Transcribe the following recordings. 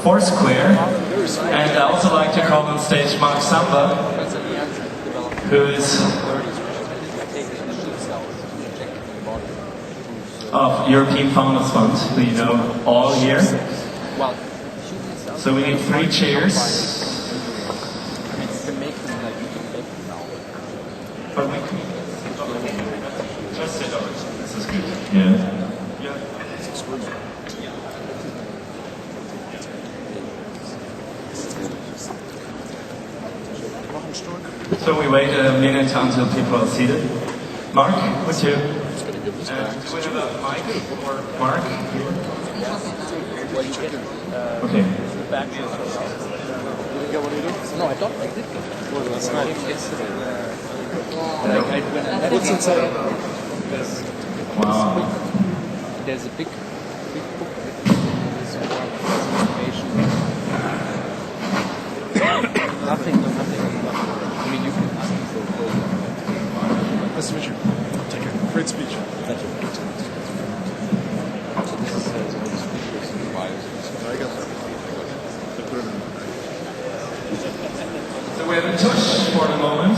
Foursquare, and I also like to call on stage Mark Samba, who is of European Founders Fund, who you know all here. So we need 3 chairs. But we can just sit over. This is good. Yeah. So we wait a minute until people are seated. Mark, would you? Do we have a mic or Mark? Okay. No, I thought I did. Last night. What's inside? Wow. There's a big book. There's more information. Nothing. I mean, you can ask me for a program. Nice to meet you. Take care. Great speech. Thank you. So this is all the speakers and the bios. I got that. I put it in. So we have a tush for the moment.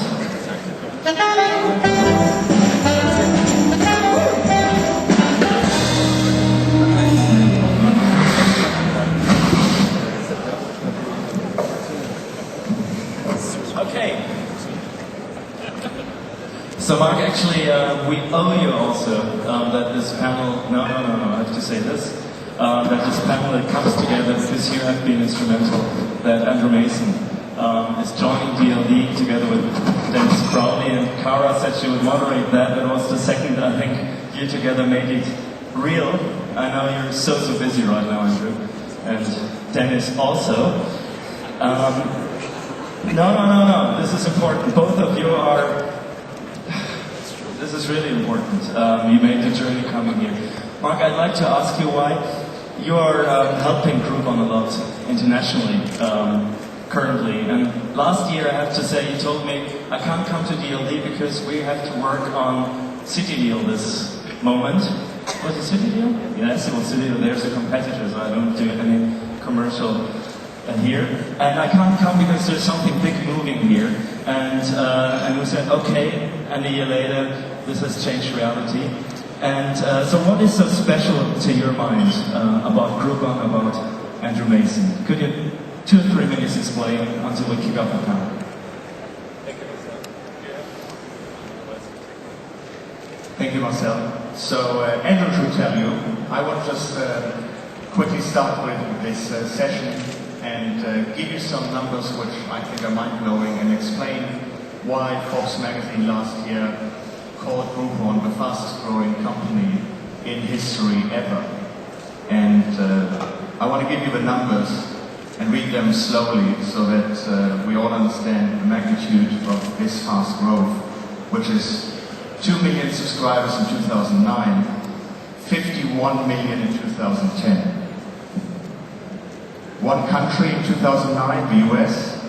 Okay. So Mark, actually, we owe you also that this panel, no, I have to say this, that this panel that comes together because you have been instrumental, that Andrew Mason is joining DLD together with Dennis Crowley, and Cara said she would moderate that. It was the second, I think, you together made it real. I know you're so busy right now, Andrew, and Dennis also. No, this is important. Both of you are, this is really important. You made the journey coming here. Mark, I'd like to ask you why you are helping Groupon a lot internationally currently. And last year, I have to say, you told me, I can't come to DLD because we have to work on City Deal this moment. Was it City Deal? Yes, it was City Deal. There's a competitor, so I don't do any commercial here. And I can't come because there's something big moving here. And we said, okay, and a year later, this has changed reality. And so what is so special to your mind about Groupon, about Andrew Mason? Could you 2 or 3 minutes explain until we kick off the panel? Thank you, Marcel. So Andrew should tell you. I want to just quickly start with this session and give you some numbers which I think are mind-blowing and explain why Forbes magazine last year called Groupon the fastest growing company in history ever. And I want to give you the numbers and read them slowly so that we all understand the magnitude of this fast growth, which is 2 million subscribers in 2009, 51 million in 2010. One country in 2009, the US,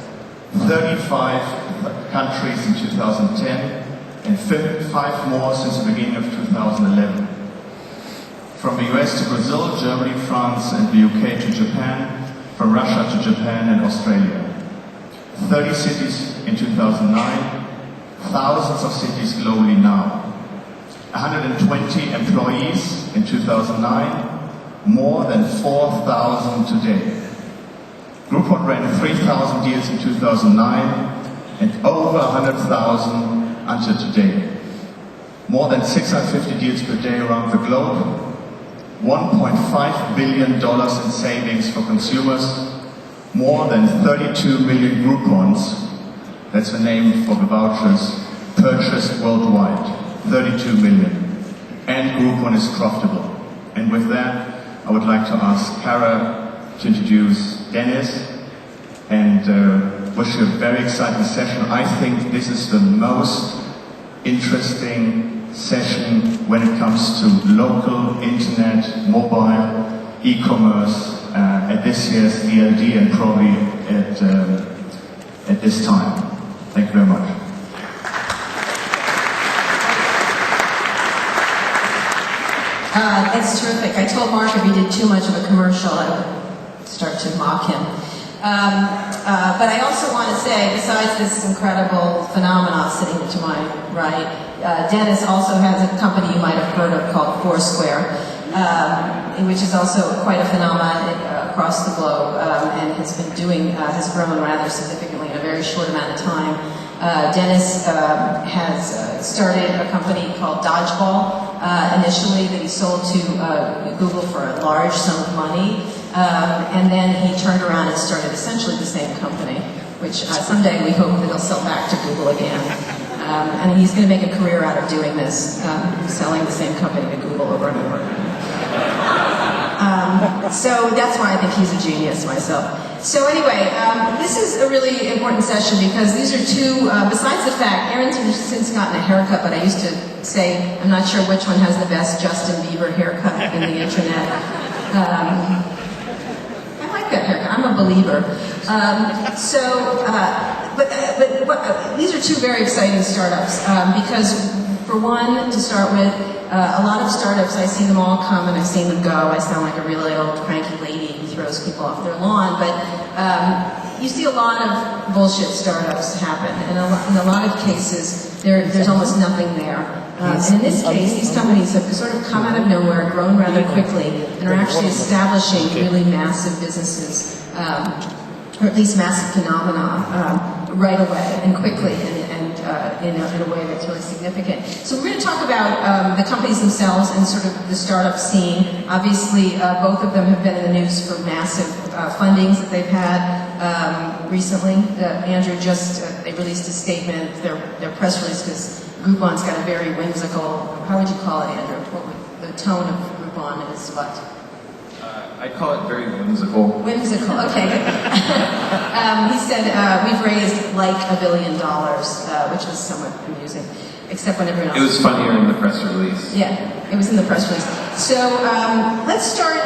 35 countries in 2010, and 5 more since the beginning of 2011. From the US to Brazil, Germany, France, and the UK to Japan, from Russia to Japan and Australia. 30 cities in 2009, thousands of cities globally now. 120 employees in 2009, more than 4,000 today. Groupon ran 3,000 deals in 2009 and over 100,000 until today. More than 650 deals per day around the globe. $1.5 billion in savings for consumers. More than 32 million Groupons, that's the name for the vouchers, purchased worldwide. 32 million. And Groupon is profitable. And with that, I would like to ask Cara to introduce Dennis and wish you a very exciting session. I think this is the most interesting session when it comes to local, internet, mobile, e-commerce at this year's DLD and probably at this time. Thank you very much. That's terrific. I told Mark if he did too much of a commercial, I would start to mock him. But I also want to say, besides this incredible phenomenon sitting to my right, Dennis also has a company you might have heard of called Foursquare, which is also quite a phenomenon across the globe, and has grown rather significantly in a very short amount of time. Dennis has started a company called Dodgeball initially that he sold to Google for a large sum of money, and then he turned around and started essentially the same company, which someday we hope that he'll sell back to Google again. And he's going to make a career out of doing this, selling the same company to Google over and over. So that's why I think he's a genius myself. So anyway, this is a really important session because these are two, besides the fact, Aaron's since gotten a haircut, but I used to say, I'm not sure which one has the best Justin Bieber haircut in the internet. I like that haircut, I'm a believer. But these are two very exciting startups because for one, to start with, a lot of startups, I see them all come and I've seen them go. I sound like a really old cranky lady who throws people off their lawn, but you see a lot of bullshit startups happen, and in a lot of cases, there's almost nothing there. And in this case, these companies have sort of come out of nowhere, grown rather quickly, and are actually establishing really massive businesses, or at least massive phenomena, right away and quickly, and in a way that's really significant. So we're going to talk about the companies themselves and sort of the startup scene. Obviously, both of them have been in the news for massive fundings that they've had recently. Andrew they released a statement, their press release, because Groupon's got a very whimsical, how would you call it, Andrew? The tone of Groupon is what? I call it very whimsical. Whimsical, okay. He said, we've raised like $1 billion, which was somewhat amusing, except when everyone else... It was funnier in the press release. Yeah, it was in the press release. So let's start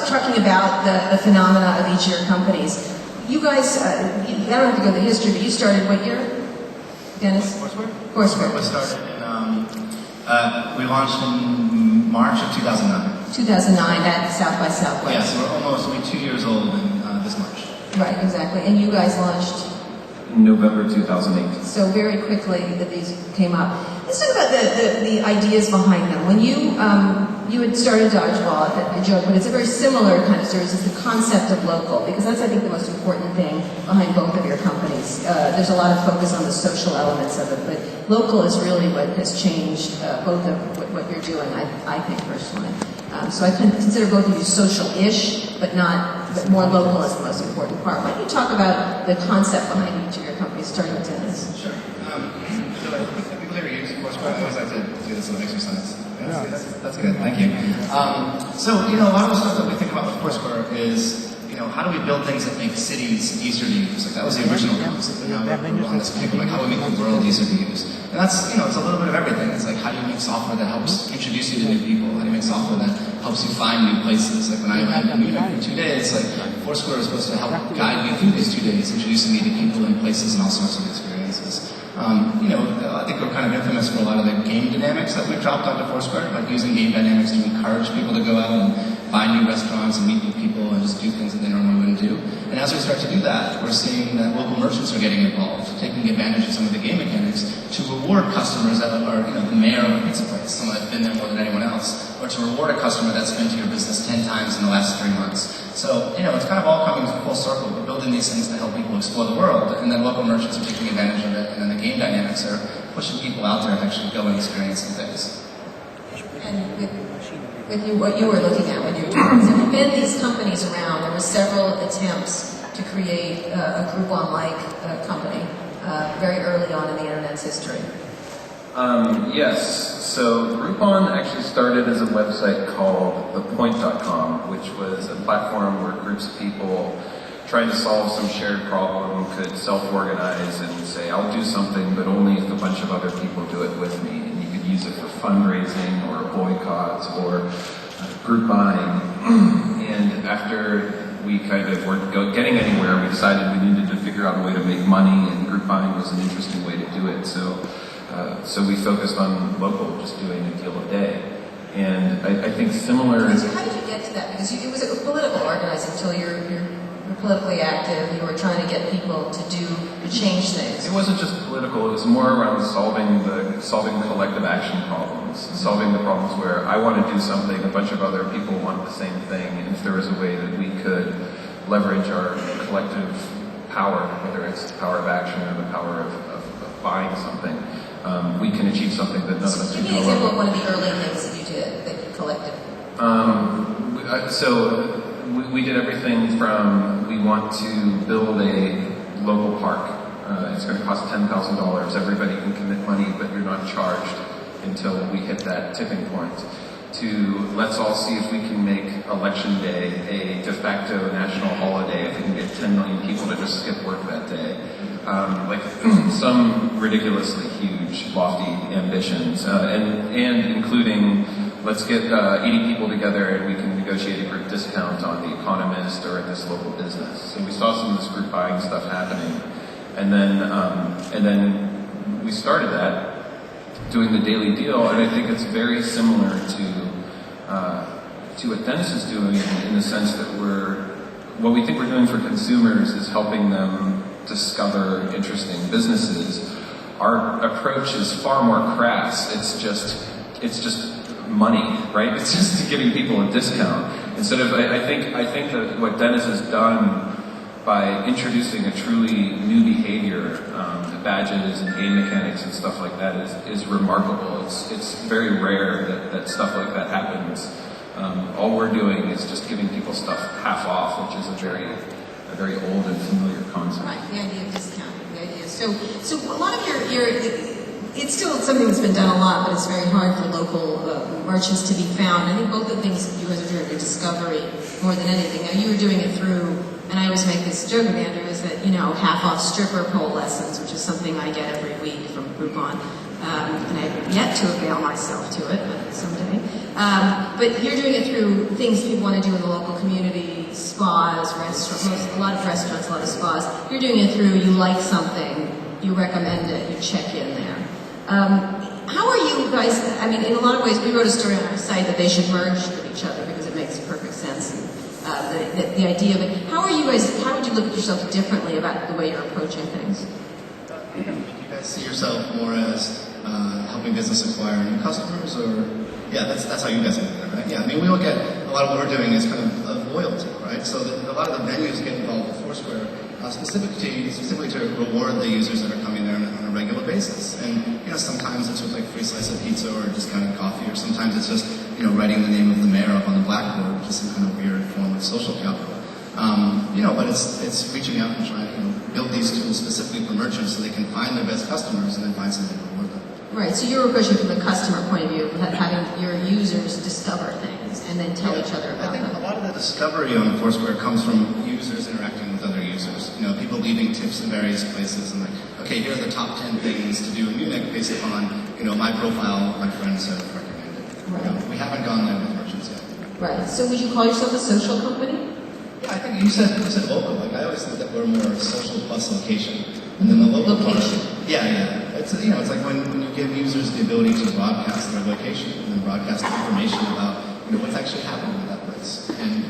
talking about the phenomena of each of your companies. You guys, I don't have to go to the history, but you started what year, Dennis? Foursquare. We started in, we launched in March of 2009. 2009 at South by Southwest. Yes, we're 2 years old in this March. Right, exactly. And you guys launched? In November 2008. So very quickly that these came up. Let's talk about the ideas behind them. When you had started Dodgeball, a joke, but it's a very similar kind of series. It's the concept of local, because that's, I think, the most important thing behind both of your companies. There's a lot of focus on the social elements of it, but local is really what has changed both of what you're doing, I think, personally. So I consider both of you social-ish, but more local is the most important part. Why don't you talk about the concept behind each of your companies, starting with Dennis? Sure. So I think people ever use Foursquare. I always like to do this little exercise. That's good. Thank you. So a lot of the stuff that we think about with Foursquare is, how do we build things that make cities easier to use? Like that was the original concept, and now we're on this kick of like how do we make the world easier to use? And that's, it's a little bit of everything. It's like how do you make software that helps introduce you to new people? How do you make software that helps you find new places? Like when I went to New York for 2 days, like Foursquare was supposed to help guide me through these 2 days, introducing me to people and places and all sorts of experiences. I think we're kind of infamous for a lot of the game dynamics that we've dropped onto Foursquare, like using game dynamics to encourage people to go out and find new restaurants and meet new people and just do things that they normally wouldn't do. And as we start to do that, we're seeing that local merchants are getting involved, taking advantage of some of the game mechanics to reward customers that are, the mayor of a pizza place, someone that's been there more than anyone else, or to reward a customer that's been to your business 10 times in the last 3 months. So, it's kind of all coming full circle. We're building these things to help people explore the world, and then local merchants are taking advantage of it, and then the game dynamics are pushing people out there to actually go and experience some things. And what you were looking at when you were doing this, there have been these companies around. There were several attempts to create a Groupon-like company very early on in the internet's history. Yes. So Groupon actually started as a website called thepoint.com, which was a platform where groups of people trying to solve some shared problem could self-organize and say, I'll do something, but only if a bunch of other people do it with me. And you could use it for fundraising or boycotts or group buying. And after we kind of weren't getting anywhere, we decided we needed to figure out a way to make money, and group buying was an interesting way to do it. So we focused on local, just doing a deal a day. And I think similar... So how did you get to that? Because it was a political organizing until your politically active. You were trying to get people to change things. It wasn't just political, it was more around solving collective action problems, solving the problems where I want to do something, a bunch of other people want the same thing, and if there was a way that we could leverage our collective power, whether it's the power of action or the power of buying something, we can achieve something that none of us Give can me do an example alone. of one of the early things that you did, that you collected. So we did everything from, we want to build a local park. It's going to cost $10,000. Everybody can commit money, but you're not charged until we hit that tipping point. To let's all see if we can make Election Day a de facto national holiday, if we can get 10 million people to just skip work that day. Like some ridiculously huge, lofty ambitions, and including let's get 80 people together and we can negotiate a group discount on The Economist or in this local business. So we saw some of this group buying stuff happening, and then we started that doing the daily deal, and I think it's very similar to what Dennis is doing in the sense that what we think we're doing for consumers is helping them discover interesting businesses. Our approach is far more crass. It's just money, right? It's just giving people a discount. Instead of, I think that what Dennis has done by introducing a truly new behavior, badges and game mechanics and stuff like that is remarkable. It's very rare that stuff like that happens. All we're doing is just giving people stuff half off, which is a very old and familiar concept. Right, the idea of discounting, the idea. So a lot of your it's still something that's been done a lot, but it's very hard for local merchants to be found. I think both the things that you guys are doing are discovery more than anything. Now, you were doing it through, and I always make this joke with Andrew, is that, half-off stripper pole lessons, which is something I get every week from Groupon. And I've yet to avail myself to it, but someday. But you're doing it through things people want to do in the local community, spas, restaurants, a lot of restaurants, a lot of spas. You're doing it through, you like something, you recommend it, you check in there. How are you guys, in a lot of ways, we wrote a story on our site that they should merge with each other because it makes perfect sense. And the idea of it. How would you look at yourself differently about the way you're approaching things? Do you guys see yourself more as helping business acquire new customers, or that's how you guys look at it, right? Yeah, we look at a lot of what we're doing is kind of loyalty, right? So a lot of the venues get involved with Foursquare specifically to reward the users that are coming there on a regular basis. And sometimes it's with like free slice of pizza or discounted coffee, or sometimes it's just writing the name of the mayor up on the blackboard, which is some kind of weird form of social capital. But it's reaching out and trying to build these tools specifically for merchants so they can find their best customers and then find something to reward them. Right, so you're approaching from the customer point of view, having your users discover things and then tell each other about I think them. a lot of the discovery on Foursquare comes from users interacting with other users. People leaving tips in various places and like, okay, here are the top 10 things to do in Munich based upon, my profile, my friends have recommended. Right. We haven't gone there with merchants yet. Right, so would you call yourself a social company? Yeah, I think you said local. Like I always think that we're more social plus location, and then the local Location. part. Yeah. It's it's like when you give users the ability to broadcast their location and then broadcast information about what's actually happening in that place. And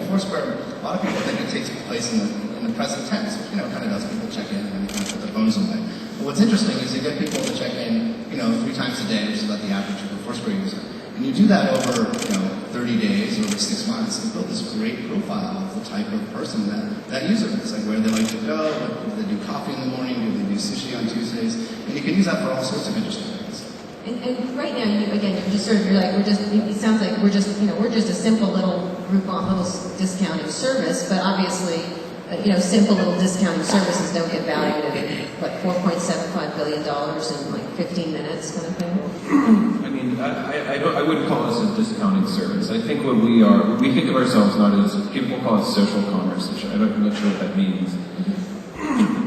Foursquare, a lot of people think it takes place in the present tense, which kind of does. People check in and then kind of put their phones away. But what's interesting is you get people to check in 3 times a day, which is about the average of a Foursquare user. And you do that over 30 days, over 6 months, and build this great profile of the type of person that user is, like where they like to go, do they do coffee in the morning, do they do sushi on Tuesdays, and you can use that for all sorts of interesting things. And right now, it sounds like we're just a simple little Groupon, little discounting service, but obviously, simple little discounting services don't get valued at, $4.75 billion in like 15 minutes kind of thing? I wouldn't call us a discounting service. I think what we think of ourselves not as, people call it social commerce, which I'm not sure what that means.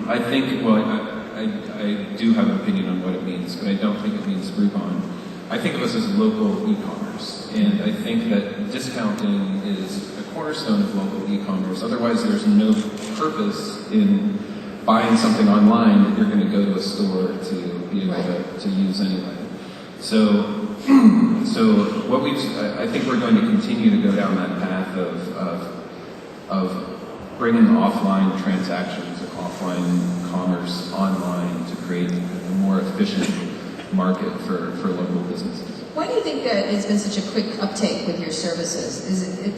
I think, I do have an opinion on what it means, but I don't think it means Groupon. I think of us as local e-commerce, and I think that discounting is a cornerstone of local e-commerce. Otherwise, there's no purpose in buying something online that you're going to go to a store to be able to use anyway. So I think we're going to continue to go down that path of bringing offline transactions and offline commerce online to create a more efficient market for local businesses. Why do you think that it's been such a quick uptake with your services?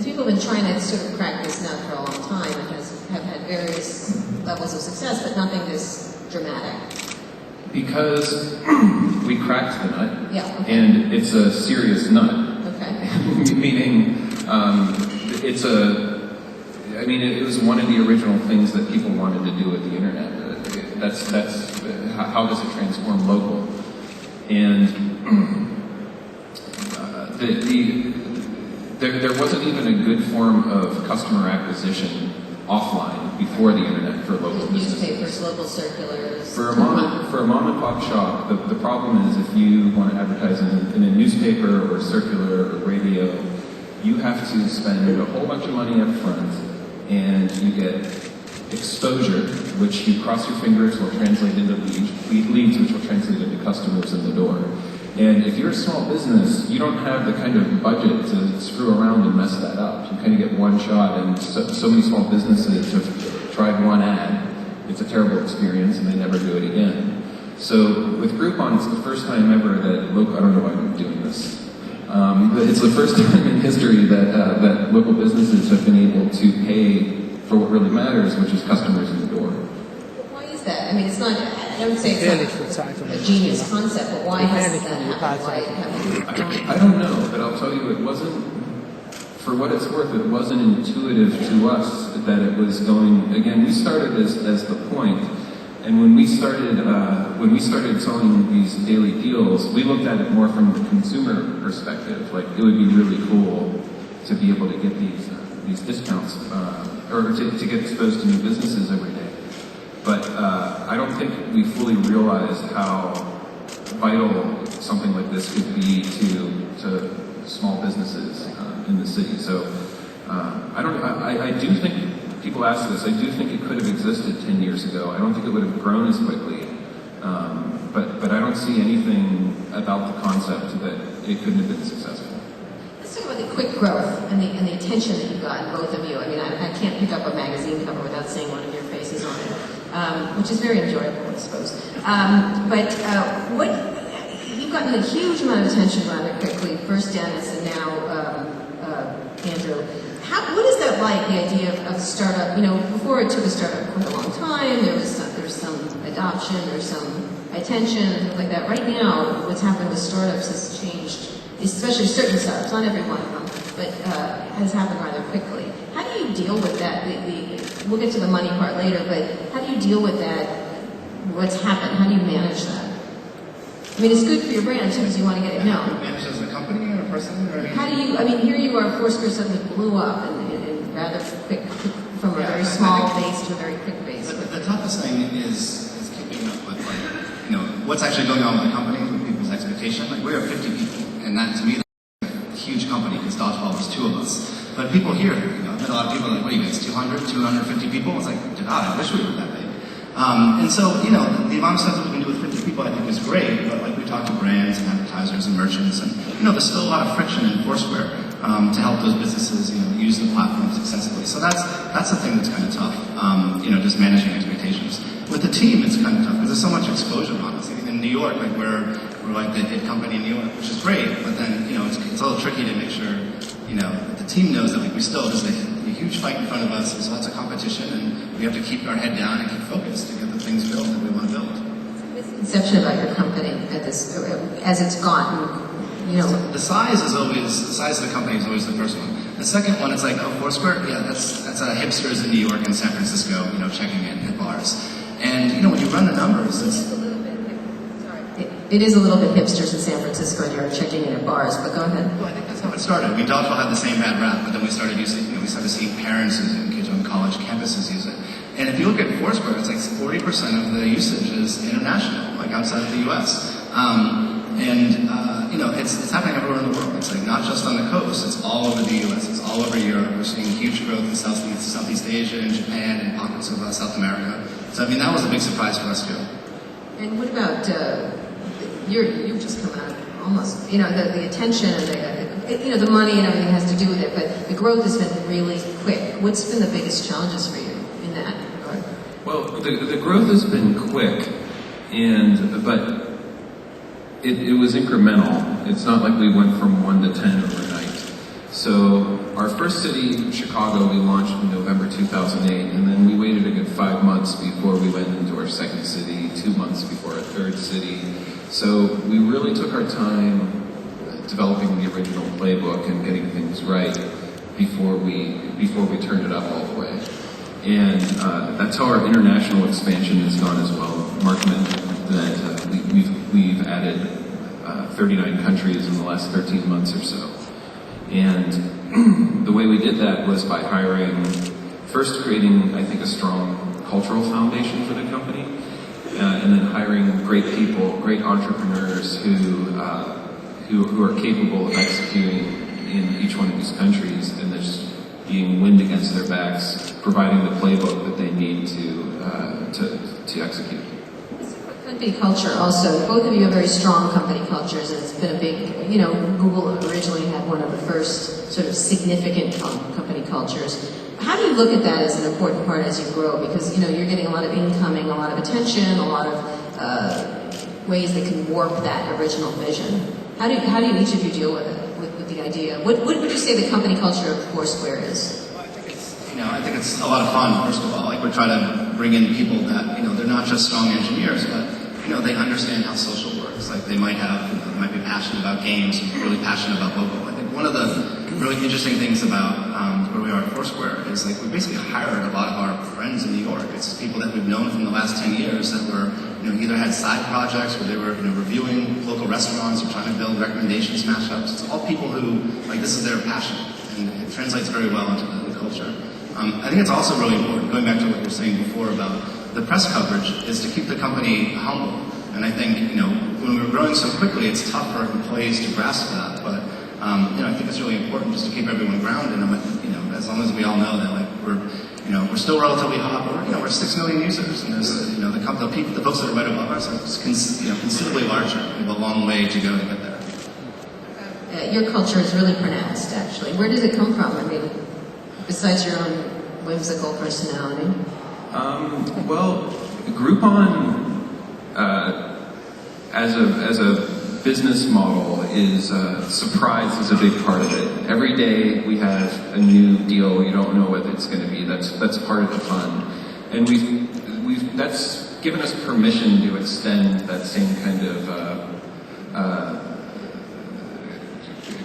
People have been trying to sort of crack this nut for a long time and have had various levels of success, but nothing this dramatic. Because we cracked the nut, Yeah, okay. and it's a serious nut. Okay. Meaning, it was one of the original things that people wanted to do with the internet. That's how does it transform local? And there wasn't even a good form of customer acquisition offline before the internet for local businesses. Newspapers, local circulars. For a mom and pop shop, the problem is if you want to advertise in a newspaper or circular or radio, you have to spend a whole bunch of money up front, and you get exposure, which you cross your fingers will translate into leads, which will translate into customers in the door. And if you're a small business, you don't have the kind of budget to screw around and mess that up. You kind of get one shot, and so many small businesses have tried one ad. It's a terrible experience, and they never do it again. So with Groupon, it's the first time ever that local, I don't know why I'm doing this, but it's the first time in history that local businesses have been able to pay for what really matters, which is customers in the door. Why is that? I mean, it's not, I don't say it's not a genius concept, but why hasn't that happened? Why haven't I don't know, but I'll tell you, it wasn't, for what it's worth, it wasn't intuitive to us that it was going, again, we started as the point, and when we started selling these daily deals, we looked at it more from the consumer perspective. Like, it would be really cool to be able to get these discounts, or to get exposed to new businesses every day. But I don't think we fully realized how vital something like this could be to small businesses in the city. So I do think, people ask this, I do think it could have existed 10 years ago. I don't think it would have grown as quickly. But I don't see anything about the concept that it couldn't have been successful. Let's talk about the quick growth and the attention that you've gotten, both of you. I mean, I can't pick up a magazine cover without seeing one of your faces on it, which is very enjoyable, I suppose. You've gotten a huge amount of attention rather quickly. First Dennis and now Andrew. What is that like, the idea of a startup? You know, before it took a startup quite a long time. There was some adoption, there's some attention and things like that. Right now, what's happened with startups has changed, especially certain startups, not every one of them, but has happened rather quickly. How do you deal with that? We'll get to the money part later, but how do you deal with that? What's happened? How do you manage that? I mean, it's good for your brand too, because you want to get it known. Manage as a company or a person? Or... How do you, I mean, here you are, Foursquare suddenly blew up and rather quick, from a very small base to a very quick base. The toughest thing is keeping up with, what's actually going on with the company, with people's expectation. Like, we are 50 people, and that, to me, that's a huge company, because Dodgeball was 2 of us. But people here, I've met a lot of people like, what are you guys, 200, 250 people? It's like, God, I wish we were that big. And so, the amount of stuff that we can do with 50 people, I think, is great, but like, we talk to brands and advertisers and merchants, and, there's still a lot of friction in Foursquare to help those businesses, use the platform successfully. So that's the thing that's kind of tough, just managing expectations. With the team, it's kind of tough, because there's so much exposure on us. In New York, like, we're like the hit company in New York, which is great, but then, it's a little tricky to make sure, that the team knows that, like, there's a huge fight in front of us, there's lots of competition, and we have to keep our head down and keep focused to get the things built that we want to build. Misconception about your company as it's gotten, The size of the company is always the first one. The second one is like, Foursquare, yeah, that's hipsters in New York and San Francisco, checking in at bars. And, when you run the numbers, it is a little bit hipsters in San Francisco and you're checking in at bars, but go ahead. Well, I think that's how it started. Dodgeball had the same bad rap, but then we started using, we started seeing parents use it, kids on college campuses use it. And if you look at Foursquare, it's like 40% of the usage is international, like outside of the US. It's happening everywhere in the world. It's like not just on the coast, it's all over the US, it's all over Europe. We're seeing huge growth in Southeast Asia and Japan and pockets of South America. So, that was a big surprise for us too. And what about, you've just come out almost, the attention and the money and everything has to do with it, but the growth has been really quick. What's been the biggest challenges for you? Well, the growth has been quick, but it was incremental. It's not like we went from 1 to 10 overnight. So our first city, Chicago, we launched in November 2008, and then we waited a good 5 months before we went into our second city, 2 months before our third city. So we really took our time developing the original playbook and getting things right before we turned it up all the way. And that's how our international expansion has gone as well. Mark mentioned that we've added 39 countries in the last 13 months or so. And the way we did that was by first creating, I think, a strong cultural foundation for the company, and then hiring great people, great entrepreneurs who are capable of executing in each one of these countries, and then just being wind against their backs, providing the playbook that they need to execute. Company culture also, both of you have very strong company cultures, and it's been a big, Google originally had one of the first sort of significant company cultures. How do you look at that as an important part as you grow? Because, you're getting a lot of incoming, a lot of attention, a lot of ways that can warp that original vision. How do each of you deal with it, with the idea? What would you say the company culture of Foursquare is? Well, I think it's a lot of fun, first of all. Like, we're trying to bring in people that, they're not just strong engineers, but, they understand how social works. Like, they might be passionate about games, really passionate about mobile. I think one of the really interesting things about where we are at Foursquare is, like, we basically hired a lot of our friends in New York. It's people that we've known from the last 10 years that were, either had side projects where they were, reviewing local restaurants or trying to build recommendation smash-ups. It's all people who, like, this is their passion, and it translates very well into the culture. I think it's also really important, going back to what you were saying before about the press coverage, is to keep the company humble. And I think, when we're growing so quickly, it's tough for employees to grasp that. But, I think it's really important just to keep everyone grounded. And, as long as we all know that, like, we're still relatively hot. We're 6 million users, and there's, the folks that are right above us are considerably larger. We have a long way to go to get there. Your culture is really pronounced, actually. Where does it come from? I mean, besides your own whimsical personality? Well, Groupon, as a business model, surprise is a big part of it. Every day we have a new deal. You don't know what it's going to be. That's part of the fun, and that's given us permission to extend that same kind of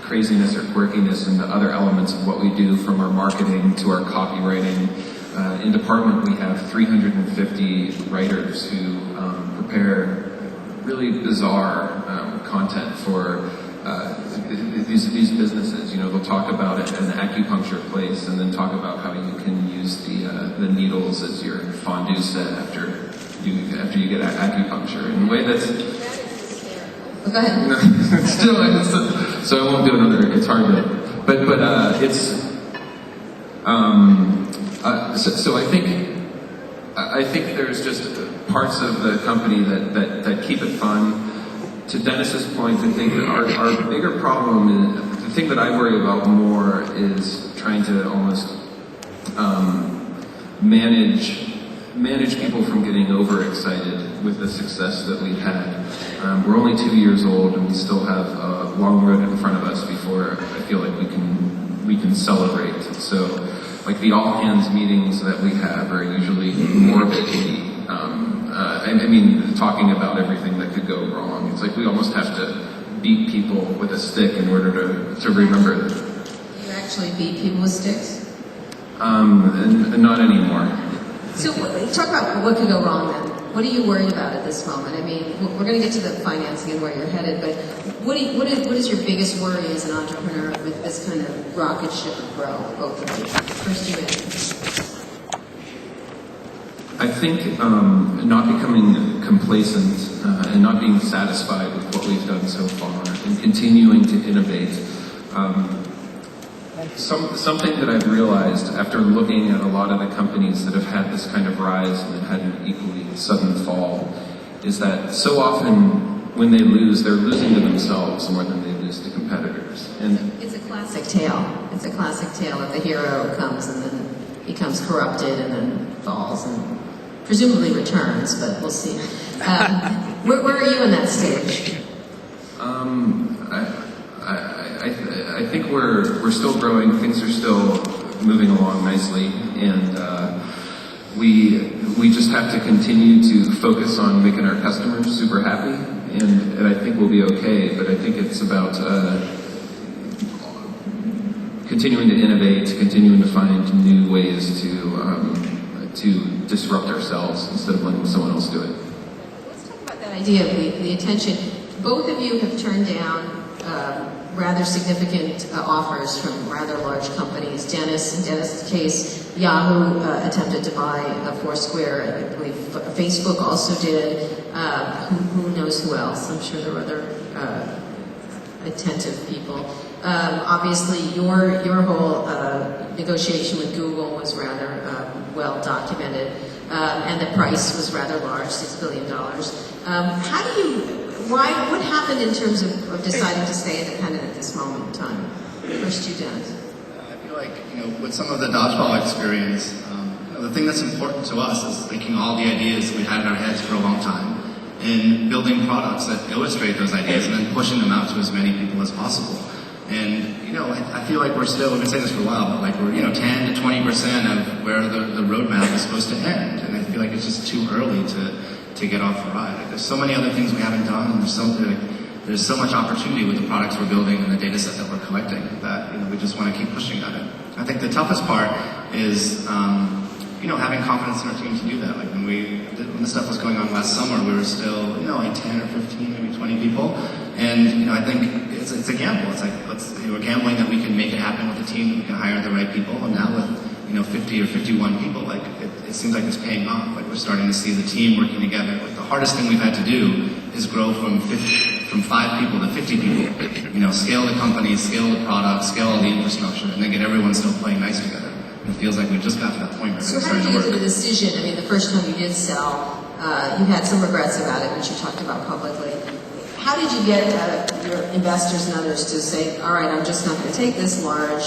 craziness or quirkiness into other elements of what we do, from our marketing to our copywriting. In department, we have 350 writers who prepare really bizarre content for these businesses. They'll talk about an acupuncture place, and then talk about how you can use the needles as your fondue set after you get acupuncture in a way that's. Go ahead. So I won't do another. It's hard to, but it's. So I think there's just parts of the company that keep it fun. To Dennis's point, I think that our bigger problem is, the thing that I worry about more is trying to almost manage people from getting overexcited with the success that we've had. We're only 2 years old, and we still have a long road in front of us before I feel like we can celebrate. So, like, the all hands meetings that we have are usually morbidly, talking about everything that could go wrong. It's like we almost have to beat people with a stick in order to remember. You actually beat people with sticks? And not anymore. So talk about what could go wrong then. What are you worried about at this moment? I mean, we're going to get to the financing and where you're headed, but what is your biggest worry as an entrepreneur with this kind of rocket ship of growth, both of you? First you in. I think not becoming complacent and not being satisfied with what we've done so far, and continuing to innovate. Something that I've realized after looking at a lot of the companies that have had this kind of rise and then had an equally sudden fall, is that so often when they lose, they're losing to themselves more than they lose to competitors. And it's a classic tale. It's a classic tale that the hero comes and then becomes corrupted and then falls. And presumably returns, but we'll see. Where are you in that stage? I think we're still growing. Things are still moving along nicely, and we just have to continue to focus on making our customers super happy, and I think we'll be okay. But I think it's about continuing to innovate, continuing to find new ways to disrupt ourselves instead of letting someone else do it. Let's talk about that idea of the attention. Both of you have turned down rather significant offers from rather large companies. Dennis, in Dennis's case, Yahoo attempted to buy Foursquare. I believe Facebook also did. Who knows who else? I'm sure there were other attentive people. Obviously, your whole negotiation with Google was rather well documented, and the price was rather large, $6 billion. What happened in terms of deciding to stay independent at this moment in time? First, you, Dennis. I feel like, with some of the dodgeball experience, the thing that's important to us is taking all the ideas we had in our heads for a long time and building products that illustrate those ideas and then pushing them out to as many people as possible. And, I feel like we've been saying this for a while, but like we're, 10 to 20% of where the roadmap is supposed to end. And I feel like it's just too early to get off the ride. Like, there's so many other things we haven't done, and there's so much opportunity with the products we're building and the data set that we're collecting that, we just want to keep pushing at it. I think the toughest part is, having confidence in our team to do that. Like when the stuff was going on last summer, we were still, like 10 or 15, maybe 20 people. And, I think it's a gamble. It's like, we're gambling that we can make it happen with the team, that we can hire the right people. And now with, 50 or 51 people, like it seems like it's paying off. Like we're starting to see the team working together. Like the hardest thing we've had to do is grow from 5 people to 50 people. Scale the company, scale the product, scale all the infrastructure, and then get everyone still playing nice together. It feels like we just got to that point where So it's how did starting you to get to work. the decision? I mean, the first time you did sell, you had some regrets about it, which you talked about publicly. How did you get your investors and others to say, all right, I'm just not going to take this large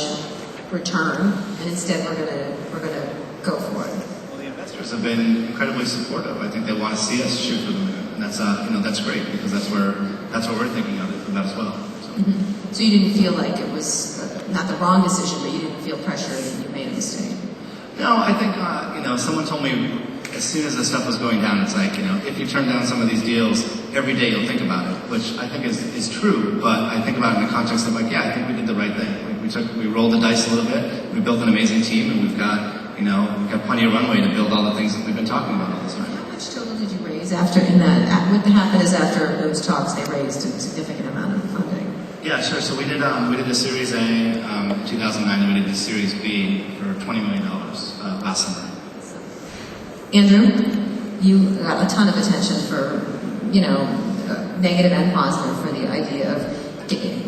return, and instead we're going to go for it? Well, the investors have been incredibly supportive. I think they want to see us shoot for the moon, and that's great because that's what we're thinking of it as well. So. Mm-hmm. So you didn't feel like it was not the wrong decision, but you didn't feel pressure that you made a mistake? No, I think someone told me as soon as the stuff was going down, it's like if you turn down some of these deals, every day you'll think about it, which I think is true. But I think about it in the context of I think we did the right thing. We rolled the dice a little bit. We built an amazing team, and we've got plenty of runway to build all the things that we've been talking about all this time. How much total did you raise after what happened is after those talks they raised a significant amount of funding? Yeah, sure. So we did the Series A in 2009, and we did the Series B for $20 million last summer. Andrew, you got a ton of attention for, negative and positive for the idea of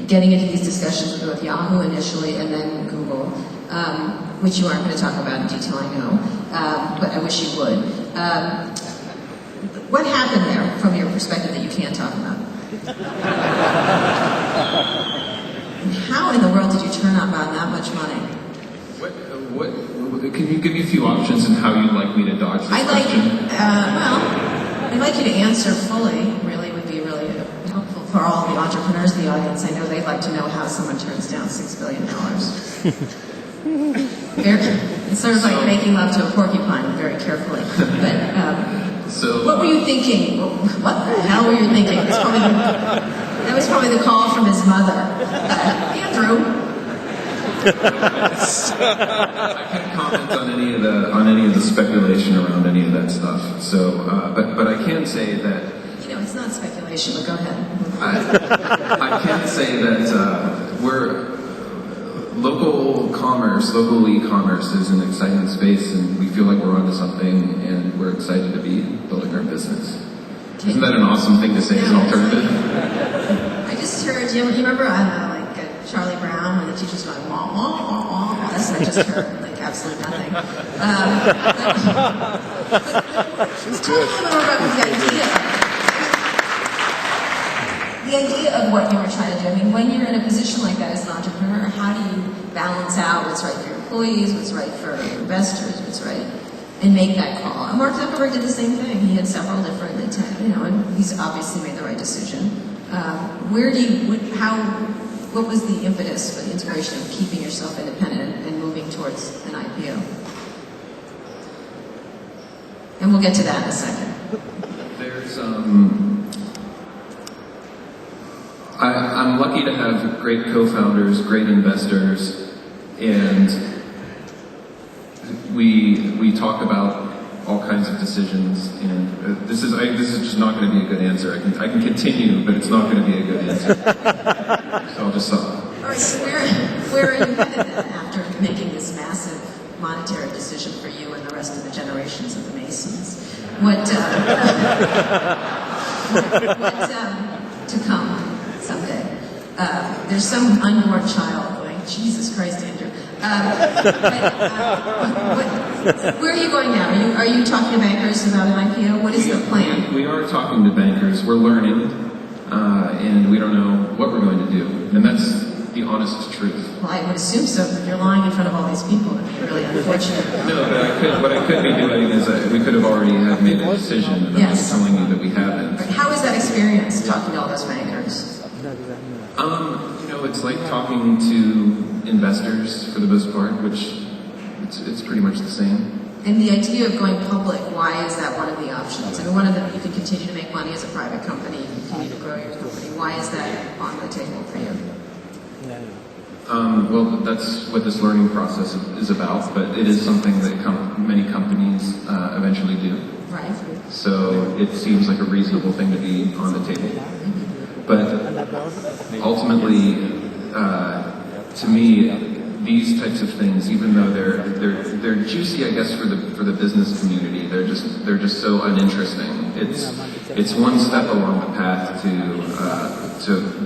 getting into these discussions with Yahoo initially and then Google, which you aren't going to talk about in detail, I know, but I wish you would. What happened there from your perspective that you can't talk about? How in the world did you turn up on that much money? Can you give me a few options on how you'd like me to dodge this question? I'd like you to answer fully, really would be really helpful for all the entrepreneurs in the audience. I know they'd like to know how someone turns down $6 billion. It's sort of like making love to a porcupine very carefully. But what were you thinking? What the hell were you thinking? That was probably the call from his mother. Andrew. I can't comment on any of the speculation around any of that stuff. So, but I can say that It's not speculation. But go ahead. I can say that we're local e-commerce is an exciting space, and we feel like we're onto something, and we're excited to be building our business. Okay. Isn't that an awesome thing to say as an alternative? I just heard. You remember Charlie Brown when the teacher's going wah wah wah wah? That's what I just heard. Absolutely nothing. She's good. The idea of what you were trying to do. I mean, when you're in a position like that as an entrepreneur, how do you balance out what's right for your employees, what's right for investors, what's right and make that call. And Mark Zuckerberg did the same thing. He had several different, and he's obviously made the right decision. What was the impetus for the inspiration of keeping yourself independent and moving towards an IPO? And we'll get to that in a second. There's, I'm lucky to have great co-founders, great investors, and we talk about all kinds of decisions. And this is just not going to be a good answer. I can continue, but it's not going to be a good answer. So I'll just stop. All right. So where are you headed then after making this massive monetary decision for you and the rest of the generations of the Masons? What to come someday? There's some unborn child going, Jesus Christ, Andrew. Where are you going now? Are you talking to bankers about an IPO? What is the plan? We are talking to bankers. We're learning, and we don't know what we're going to do. And that's the honest truth. Well, I would assume so. If you're lying in front of all these people, it'd be really unfortunate. No, but what I could be doing is we could have already had made a decision, and I'm just telling you that we haven't. How is that experience, talking to all those bankers? It's like talking to investors for the most part, which it's pretty much the same. And the idea of going public, why is that one of the options? I mean, one of them, you can continue to make money as a private company, you can continue to grow your company. Why is that on the table for you? Well, that's what this learning process is about, but it is something that many companies eventually do. Right. So it seems like a reasonable thing to be on the table. But ultimately, to me, these types of things, even though they're juicy, I guess, for the business community, they're just so uninteresting. It's one step along the path to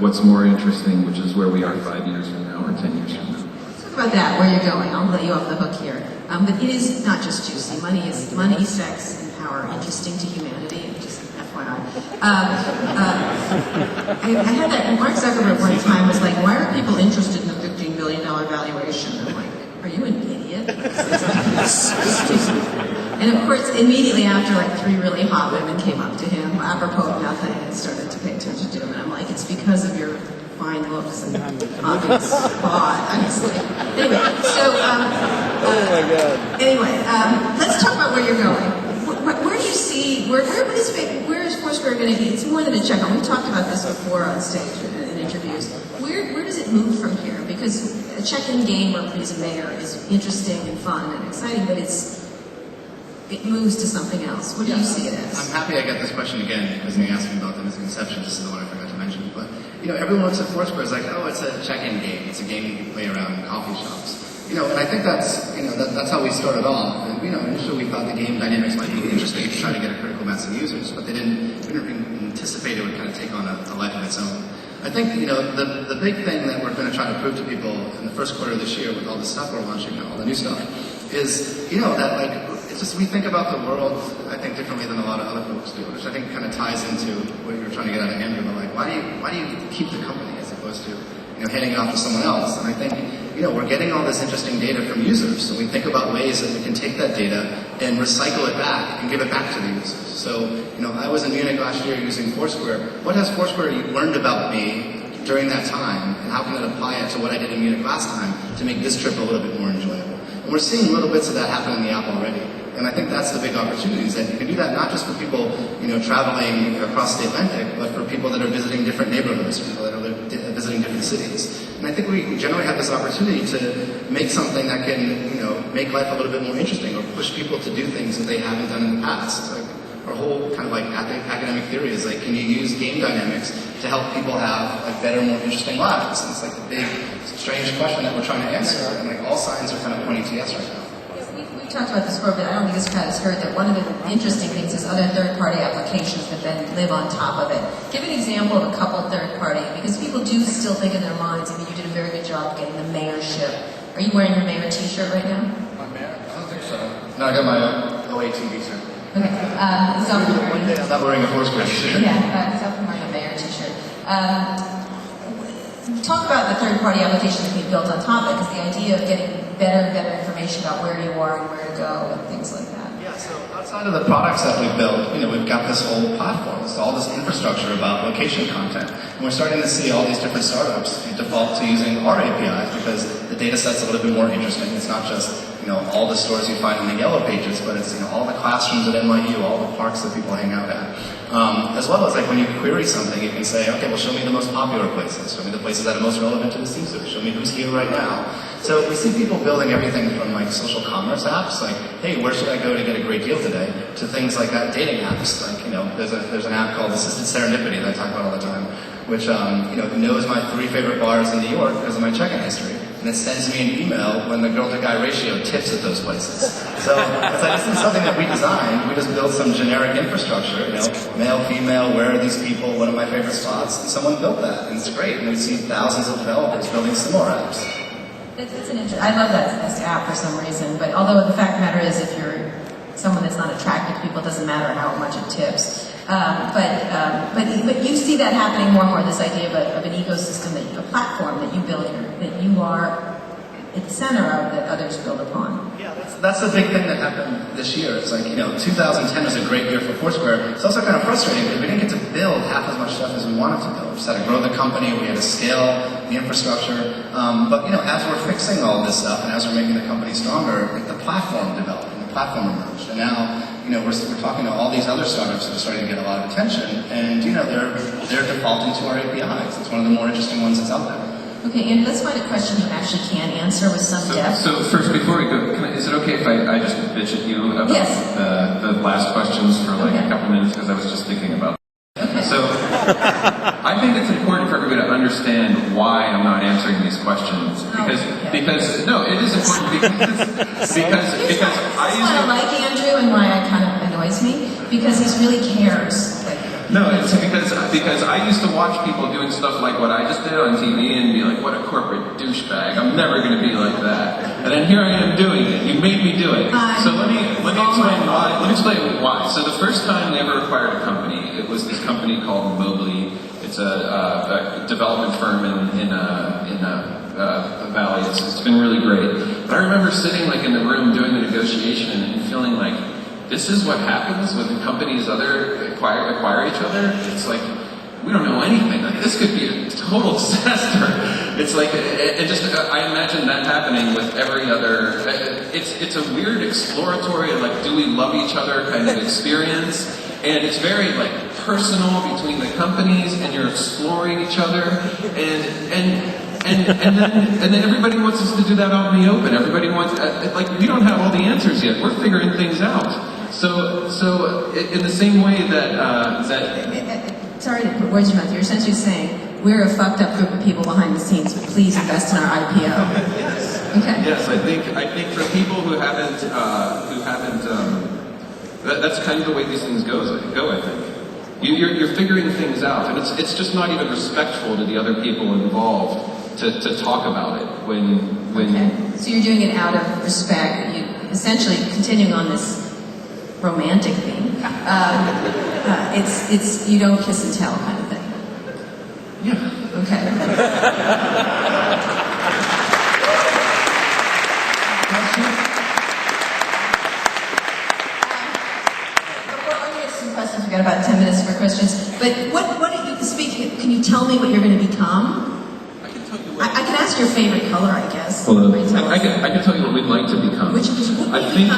what's more interesting, which is where we are 5 years from now or 10 years from now. Let's talk about that, where you're going. I'll let you off the hook here. But it is not just juicy. Money, sex, and power, interesting to humanity. Just FYI. I had that. Mark Zuckerberg one time was like, "Why are people interested in a $15 billion valuation?" I'm like, "Are you an idiot?" And of course, immediately after, like 3 really hot women came up to him, apropos of nothing, and started to pay attention to him. And I'm like, "It's because of your fine looks and obvious thought, honestly." Anyway, so let's talk about where you're going. Where do you see where is Foursquare going to be? It's more than a checkout. We've talked about this before on stage in interviews. Where does it move from here? Because a check-in game where please a mayor is interesting and fun and exciting, but it moves to something else. What do you see it as? I'm happy I got this question again because when you asked me about the misconception, this is the one I forgot to mention. But everyone looks at Foursquare as like, oh, it's a check-in game. It's a game you can play around in coffee shops. And I think that's how we started off. And initially we thought the game dynamics might be interesting to try to get a critical mass of users, but we didn't anticipate it would kind of take on a life of its own. I think the big thing that we're going to try to prove to people in the first quarter of this year with all the stuff we're launching now, all the new stuff, is that like it's just we think about the world I think differently than a lot of other folks do, which I think kind of ties into what you were trying to get out of Andrew. But like, why do you keep the company as opposed to handing it off to someone else? And I think we're getting all this interesting data from users, so we think about ways that we can take that data and recycle it back and give it back to the users. So I was in Munich last year using Foursquare. What has Foursquare learned about me during that time, and how can it apply it to what I did in Munich last time to make this trip a little bit more enjoyable? And we're seeing little bits of that happen in the app already. And I think that's the big opportunity, is that you can do that not just for people, traveling across the Atlantic, but for people that are visiting different neighborhoods, people that are visiting different cities. And I think we generally have this opportunity to make something that can, make life a little bit more interesting or push people to do things that they haven't done in the past. Like, our whole kind of like academic theory is like, can you use game dynamics to help people have like better, more interesting lives? And it's like the big, strange question that we're trying to answer. And like all signs are kind of pointing to yes right now. We talked about this before, but I don't think this crowd has heard that one of the interesting things is other third-party applications that then live on top of it. Give an example of a couple third-party, because people do still think in their minds, I mean, you did a very good job getting the mayorship. Are you wearing your mayor t-shirt right now? My mayor? I don't think so. No, I got my OATV shirt. Okay. I'm not wearing a Foursquare t-shirt. Yeah, I'm wearing a mayor t-shirt. Talk about the third-party application that we built on top of it, because the idea of getting better and better information about where you are and where to go and things like that. Yeah, Outside of the products that we've built, we've got this whole platform, so all this infrastructure about location content. And we're starting to see all these different startups default to using our APIs because the data set's a little bit more interesting. It's not just, all the stores you find in the yellow pages, but it's, all the classrooms at NYU, all the parks that people hang out at. As well as when you query something, you can say, okay, well, show me the most popular places. Show me the places that are most relevant to the Caesar. Show me who's here right now. So we see people building everything from social commerce apps, hey, where should I go to get a great deal today, to things like dating apps. There's an app called Assisted Serendipity that I talk about all the time, which knows my 3 favorite bars in New York because of my checking history. And it sends me an email when the girl-to-guy ratio tips at those places. So this is something that we designed. We just built some generic infrastructure, male, female, where are these people, what are my favorite spots, and someone built that, and it's great. And we see thousands of developers building similar apps. It's an I love that app for some reason, but although the fact of the matter is if you're someone that's not attractive to people, it doesn't matter how much it tips. But you see that happening more and more, this idea of an ecosystem, a platform that you build here, that you are at the center of that others build upon. Yeah, that's the big thing that happened this year. It's 2010 was a great year for Foursquare. It's also kind of frustrating because we didn't get to build half as much stuff as we wanted to build. We just had to grow the company, we had to scale the infrastructure. But as we're fixing all this stuff and as we're making the company stronger, the platform developed and the platform emerged. And now, we're talking to all these other startups that are starting to get a lot of attention, and they're defaulting to our APIs. It's one of the more interesting ones that's out there. Okay, Andy, let's find a question you actually can answer with some depth. So first, before we go, is it okay if I just bitch at you about the last questions for a couple minutes, because I was just thinking about that. Okay. So I think it's important for everybody to understand why I'm not answering these questions, because no, it is important because I use why I like Andrew and why it kind of annoys me, because he really cares. No, it's because I used to watch people doing stuff like what I just did on TV and be like, what a corporate douchebag. I'm never going to be like that. And then here I am doing it. You made me do it. So let me explain why. Let me explain why. So the first time they ever acquired a company, it was this company called Mobley. It's a development firm in the Valley. It's been really great. But I remember sitting in the room doing the negotiation and feeling like, this is what happens when the companies acquire each other. It's we don't know anything. This could be a total disaster. It's I imagine that happening with every other. It's a weird exploratory, do we love each other kind of experience, and it's very personal between the companies, and you're exploring each other, and then everybody wants us to do that out in the open. Everybody wants, we don't have all the answers yet. We're figuring things out. So in the same way that sorry to put words in your mouth. You're essentially saying we're a fucked up group of people behind the scenes, but please invest in our IPO. Yes. Okay. Yes, I think for people who haven't, that's kind of the way these things go. I think. You're figuring things out, and it's just not even respectful to the other people involved to talk about it when. Okay. So you're doing it out of respect. You essentially continuing on this romantic theme. It's you don't kiss and tell kind of thing. Yeah. Okay. Questions. We've got about 10 minutes for questions. But what do you speak? Can you tell me what you're going to become? I can tell you. I can ask your favorite color, I guess. Well, I can tell you what we'd like to become. What I think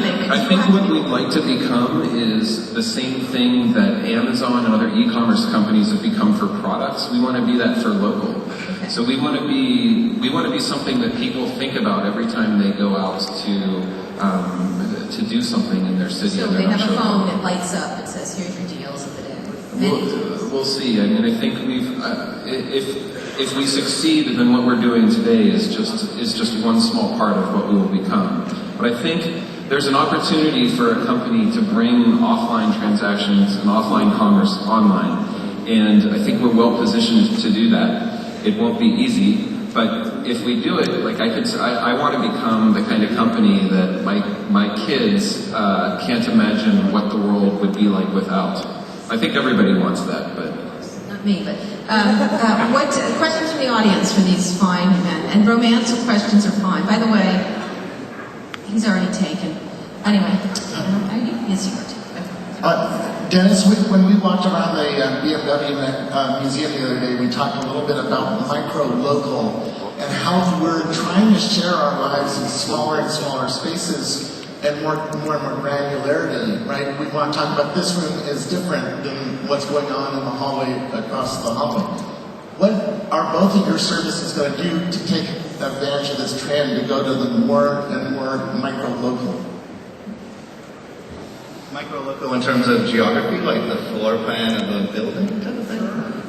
what we'd like to become is the same thing that Amazon and other e-commerce companies have become for products. We want to be that for local. Okay. So we want to be something that people think about every time they go out to do something in their city. So they have a phone that lights up and says, "Here's your deals of the day." We'll see. I mean, I think if we succeed, then what we're doing today is just one small part of what we will become. But I think there's an opportunity for a company to bring offline transactions and offline commerce online, and I think we're well positioned to do that. It won't be easy. But if we do it, I want to become the kind of company that my kids can't imagine what the world would be like without. I think everybody wants that, but not me. But what questions from the audience for these fine men? And romantic questions are fine. By the way, he's already taken. Anyway, it's yours. Dennis, when we walked around the BMW museum the other day, we talked a little bit about micro-local and how we're trying to share our lives in smaller and smaller spaces and more and more granularity, right? We want to talk about this room is different than what's going on in the hallway across the hallway. What are both of your services going to do to take advantage of this trend to go to the more and more micro-local? Micro-local in terms of geography, like the floor plan of a building type of thing?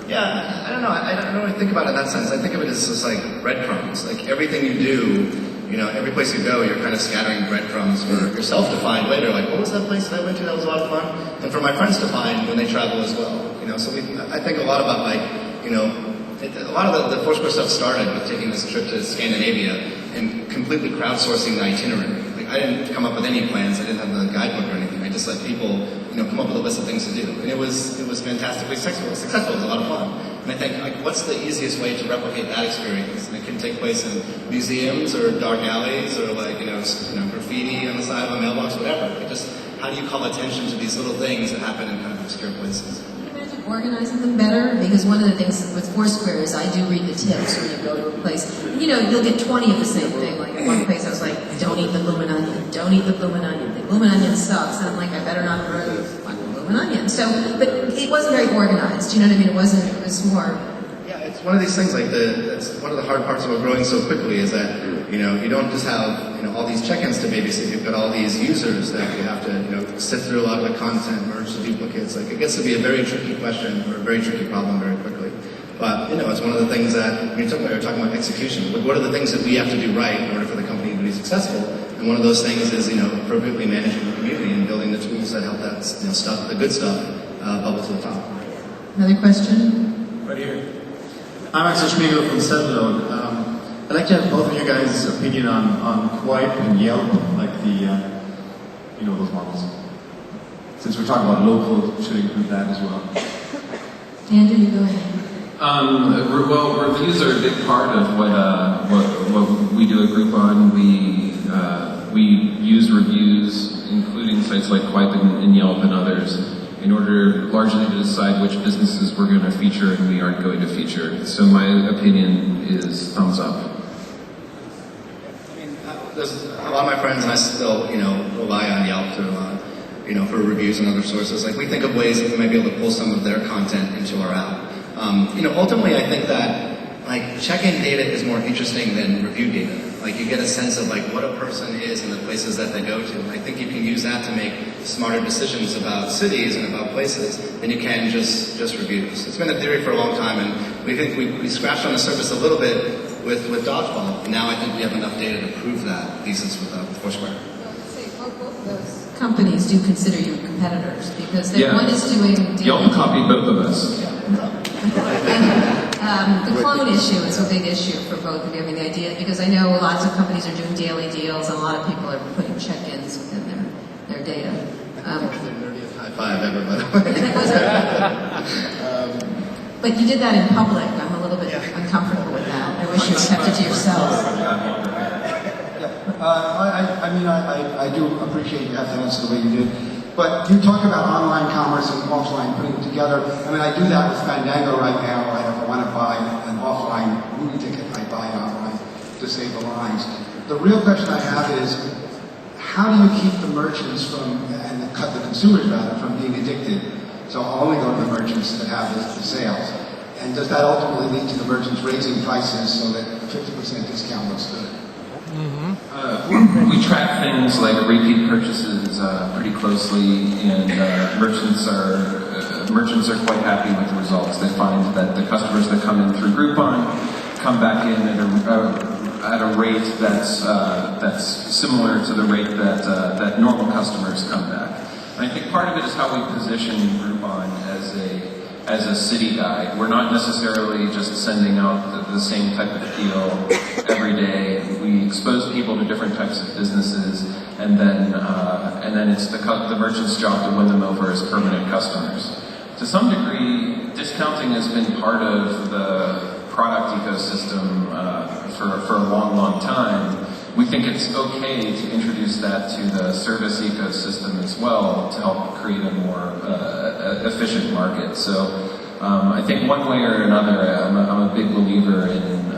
Yeah, I don't know. I don't really think about it in that sense. I think of it as just like breadcrumbs. Like everything you do, every place you go, you're kind of scattering breadcrumbs for yourself to find later. Like, what was that place that I went to that was a lot of fun? And for my friends to find when they travel as well. So I think a lot about like, a lot of the Foursquare stuff started with taking this trip to Scandinavia and completely crowdsourcing the itinerary. Like, I didn't come up with any plans. I didn't have the guidebook or anything. I just let people, come up with a list of things to do. And it was fantastically successful. It was a lot of fun. And I think, like, what's the easiest way to replicate that experience? And it can take place in museums or dark alleys or like, graffiti on the side of a mailbox, whatever. Like, just how do you call attention to these little things that happen in kind of obscure places? Organizing them better, because one of the things with Foursquare is I do read the tips when you go to a place. You'll get 20 of the same thing. Like at one place I was like, don't eat the bloomin' onion, don't eat the bloomin' onion. The bloomin' onion sucks. And I'm like, I better not grow fucking bloomin' onion. So, but it wasn't very organized. You know what I mean? It was more. Yeah, it's one of these things like that's one of the hard parts about growing so quickly is that, you don't just have, all these check-ins to babysit. You've got all these users that you have to, sift through a lot of the content, merge the duplicates. Like, it gets to be a very tricky question or a very tricky problem very quickly. But, it's one of the things that, when you're talking about execution, what are the things that we have to do right in order for the company to be successful? And one of those things is, appropriately managing the community and building the tools that help that, stuff, the good stuff, bubble to the top. Another question? Right here. I'm Axel Schmiegel from Settlode. I'd like to have both of you guys' opinion on Quipe and Yelp, like those models. Since we're talking about local, should include that as well. Andrew, you go ahead. Well, reviews are a big part of what we do at Groupon. We use reviews, including sites like Quipe and Yelp and others, in order largely to decide which businesses we're going to feature and we aren't going to feature. So my opinion is thumbs up. There's a lot of my friends and I still, rely on Yelp to, for reviews and other sources. Like, we think of ways that we might be able to pull some of their content into our app. Ultimately, I think that, like, check-in data is more interesting than review data. Like, you get a sense of, like, what a person is and the places that they go to. And I think you can use that to make smarter decisions about cities and about places than you can just reviews. It's been a theory for a long time, and we think we scratched on the surface a little bit with Dodgeball. And now I think we have enough data to prove that thesis with Foursquare. Both of those companies do consider you competitors because one is doing. Yelp copied both of us. And the clone issue is a big issue for both of you. I mean, the idea, because I know lots of companies are doing daily deals, and a lot of people are putting check-ins within their data. That's the nerdiest high five ever, by the way. But you did that in public. I'm a little bit uncomfortable with that. I wish you kept it to yourselves. I do appreciate you have to answer the way you did. But you talk about online commerce and offline putting it together. I mean, I do that with Fandango right now. I want to buy an offline movie ticket. I buy it online to save the lines. The real question I have is, how do you keep the merchants and the consumers rather, from being addicted? So I'll only go to the merchants that have the sales. And does that ultimately lead to the merchants raising prices so that 50% discount looks good? We track things like repeat purchases pretty closely, and merchants are quite happy with the results. They find that the customers that come in through Groupon come back in at a rate that's similar to the rate that normal customers come back. And I think part of it is how we position Groupon as a city guide. We're not necessarily just sending out the same type of deal every day. We expose people to different types of businesses, and then it's the merchant's job to win them over as permanent customers. To some degree, discounting has been part of the product ecosystem for a long, long time. we think it's okay to introduce that to the service ecosystem as well to help create a more efficient market. So I think one way or another, I'm a big believer in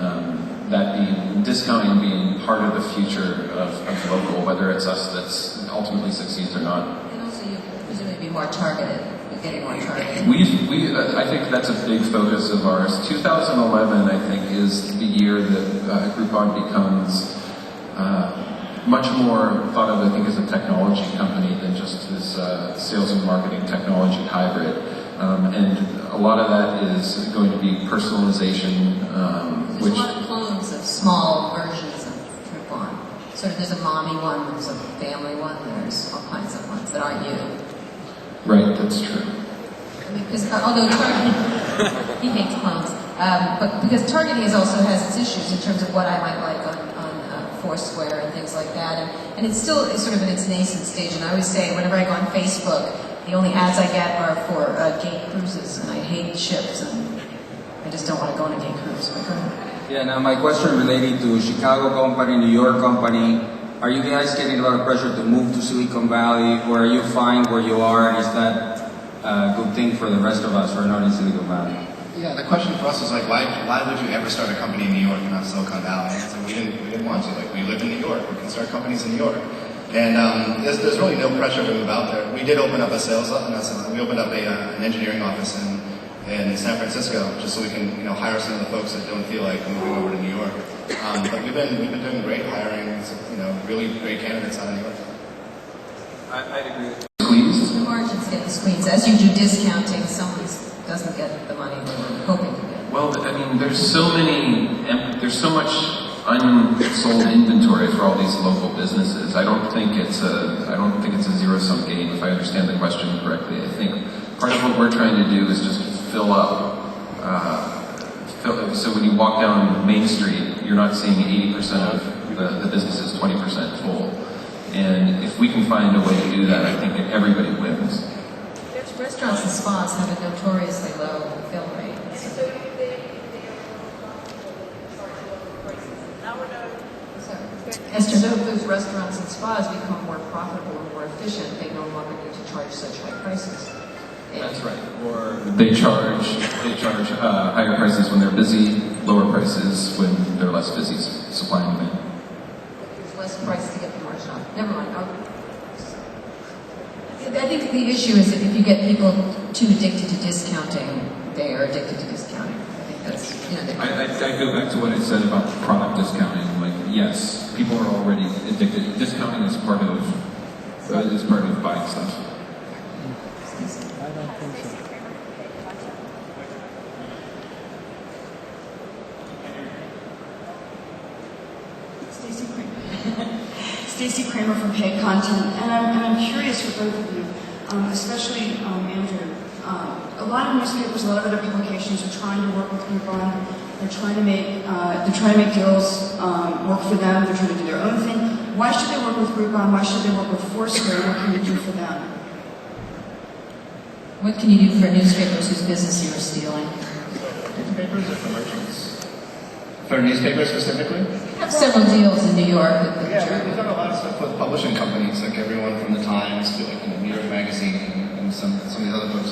that discounting being part of the future of local, whether it's us that's ultimately succeeds or not. And also you presumably be more targeted, getting more targeted. I think that's a big focus of ours. 2011, I think, is the year that Groupon becomes much more thought of, I think, as a technology company than just as sales and marketing technology hybrid. And a lot of that is going to be personalization, There's a lot of clones of small versions of Groupon. Sort of there's a mommy one, there's a family one, there's all kinds of ones that aren't you. Right, that's true. Because although targeting, he hates clones, but because targeting also has its issues in terms of what I might like on Foursquare and things like that, and it's still sort of in its nascent stage. And I always say, whenever I go on Facebook, the only ads I get are for gay cruises, and I hate ships, and I just don't want to go on a gay cruise. But go ahead. Yeah, now my question related to Chicago company, New York company. Are you guys getting a lot of pressure to move to Silicon Valley, or are you fine where you are, and is that a good thing for the rest of us who are not in Silicon Valley? Yeah, the question for us was like, why would you ever start a company in New York and not Silicon Valley? It's like, we didn't want to. Like, we live in New York. We can start companies in New York. And there's really no pressure to move out there. We did open up a we opened up an engineering office in San Francisco, just so we can hire some of the folks that don't feel like moving over to New York. But we've been doing great hiring, really great candidates out of New York. I'd agree. The margins get the squeeze. As you do discounting, someone doesn't get the money they were hoping to get. Well, I mean, there's so much unsold inventory for all these local businesses. I don't think it's a zero-sum game, if I understand the question correctly. I think part of what we're trying to do is just fill up. So when you walk down Main Street, you're not seeing 80% of the businesses 20% full. And if we can find a way to do that, I think everybody wins. There's restaurants and spas have a notoriously low fill rate. As those restaurants and spas become more profitable and more efficient, they no longer need to charge such high prices. That's right. Or they charge higher prices when they're busy, lower prices when they're less busy, supply and demand. There's less price to get the margin on. Never mind. I think the issue is that if you get people too addicted to discounting, they are addicted to discounting. I think that's, I go back to what I said about product discounting. Like, yes, people are already addicted. Discounting is part of buying stuff. I don't think so. Stacey Kramer from Paid Content, and I'm curious for both of you, especially Andrew. A lot of newspapers, a lot of other publications are trying to work with Groupon. They're trying to make deals work for them. They're trying to do their own thing. Why should they work with Groupon? Why should they work with Foursquare? What can you do for them? what can you do for newspapers whose business you are stealing? Newspapers or for merchants? For newspapers specifically? I have several deals in New York. Yeah, we've done a lot of stuff with publishing companies, like everyone from the Times to like New York Magazine and some of these other folks.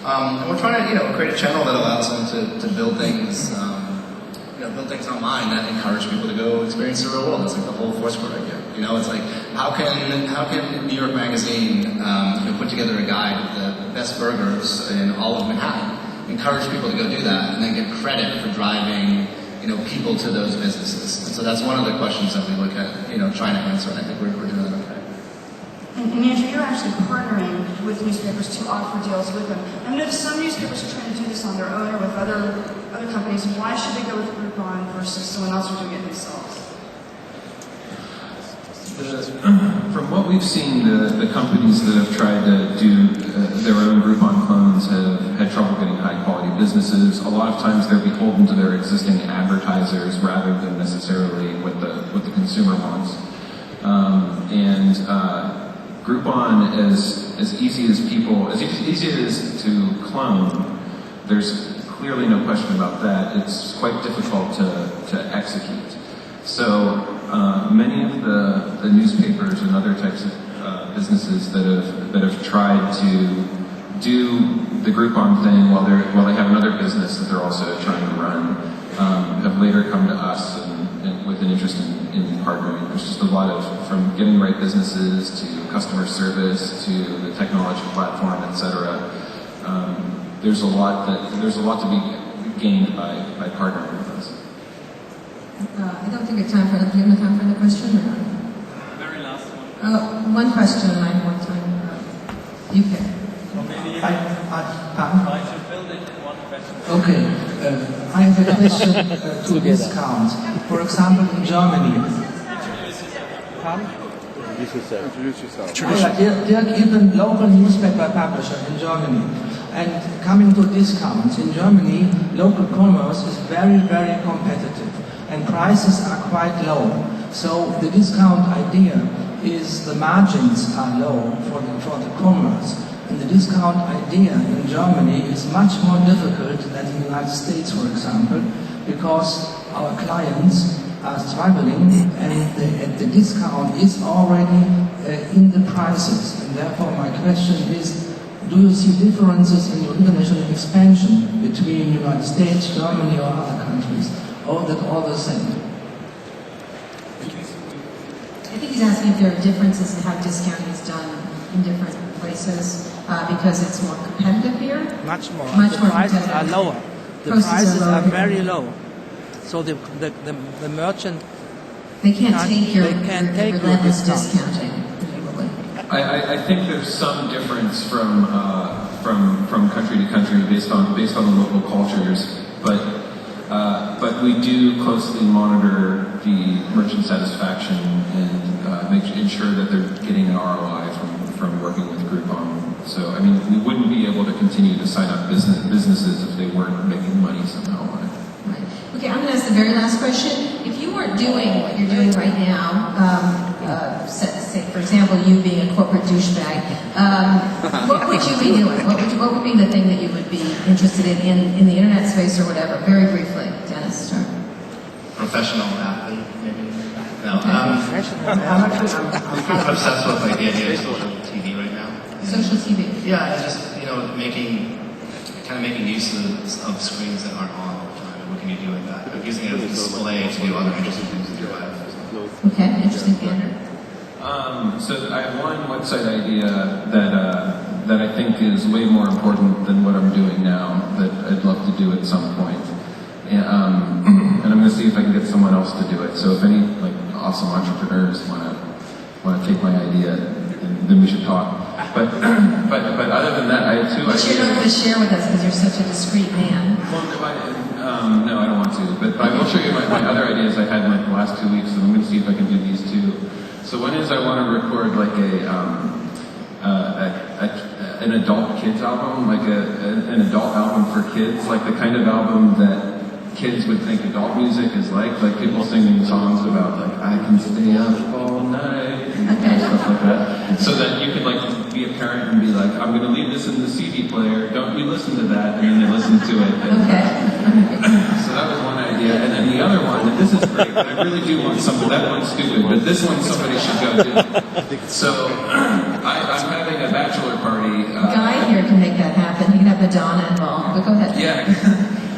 And we're trying to create a channel that allows them to build things, build things online that encourage people to go experience the real world. That's like the whole Foursquare idea. It's like how can New York Magazine put together a guide of the best burgers in all of Manhattan, encourage people to go do that, and then get credit for driving people to those businesses. And so that's one of the questions that we look at, trying to answer, and I think we're doing that okay. And Andrew, you're actually partnering with newspapers to offer deals with them. I've noticed some newspapers are trying to do this on their own or with other companies. Why should they go with Groupon versus someone else who's doing it themselves? From what we've seen, the companies that have tried to do their own Groupon clones have had trouble getting high-quality businesses. A lot of times they're beholden to their existing advertisers rather than necessarily what the consumer wants. Groupon, as easy as it is to clone, there's clearly no question about that. It's quite difficult to execute. So many of the newspapers and other types of businesses that have tried to do the Groupon thing while they have another business that they're also trying to run, have later come to us and with an interest in partnering. There's just a lot of, from getting the right businesses to customer service to the technology platform, etc. There's a lot to be gained by partnering with us. I don't think we have time for. Do you have time for the question or not? Very last one. One question, and I have more time. You pick. Or maybe you Try to build it in one question. Okay, I have a question to discounts. For example, in Germany, they're given local newspaper publisher in Germany. And coming to discounts, in Germany, local commerce is very, very competitive and prices are quite low. So the discount idea is the margins are low for the commerce. And the discount idea in Germany is much more difficult than in the United States, for example, because our clients are struggling and the discount is already in the prices. And therefore my question is, do you see differences in your international expansion between the United States, Germany or other countries? Or that all the same? I think he's asking if there are differences in how discounting is done in different places because it's more competitive here. Much more. Much The more prices are competitive. lower. The prices are very low. So the merchant They can't take your they can't take your relentless discount. discounting, presumably. I think there's some difference from country to country based on the local cultures, but we do closely monitor the merchant satisfaction and ensure that they're getting an ROI from working with Groupon. So, I mean, we wouldn't be able to continue to sign up businesses if they weren't making money somehow on it. Right. Okay, I'm going to ask the very last question. If you weren't doing what you're doing right now, say, for example, you being a corporate douchebag, what would you be doing? What would be the thing that you would be interested in the internet space or whatever? Very briefly, Dennis, start. Professional athlete, maybe. No, I'm kind of obsessed with like the idea of social TV right now. Social TV. Yeah, it's just making use of screens that aren't on all the time. And what can you do with that? Like using it as a display to do other interesting things with your life. Okay, interesting, Andrew. So I have one website idea that I think is way more important than what I'm doing now that I'd love to do at some point. And I'm going to see if I can get someone else to do it. So if any awesome entrepreneurs want to take my idea, then we should talk. But other than that, I have two ideas. But you're not going to share with us because you're such a discreet man. Well, no, I don't want to. But I will show you my other ideas I had in the last 2 weeks, and I'm going to see if I can do these too. So one is I want to record an adult kids album, an adult album for kids, like the kind of album that kids would think adult music is like people singing songs about I can stay up all night and stuff like that. So that you could be a parent and be like, I'm going to leave this in the CD player, don't you listen to that, and then they listen to it. So that was one idea. And then the other one, and this is great, but I really do want something, that one's stupid, but this one somebody should go do. So I'm having a bachelor party. Guy here can make that happen. He can have Madonna involved, but go ahead. Yeah.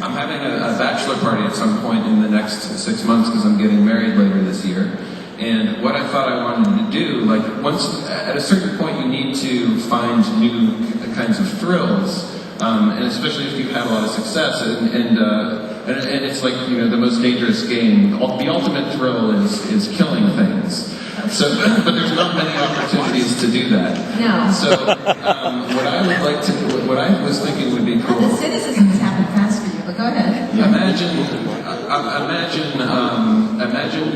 I'm having a bachelor party at some point in the next 6 months because I'm getting married later this year. And what I thought I wanted to do, once at a certain point you need to find new kinds of thrills, and especially if you've had a lot of success, and it's the most dangerous game. The ultimate thrill is killing things. So, but there's not many opportunities to do that. No. So, what I was thinking would be cool. The cynicism has happened fast for you, but go ahead. Imagine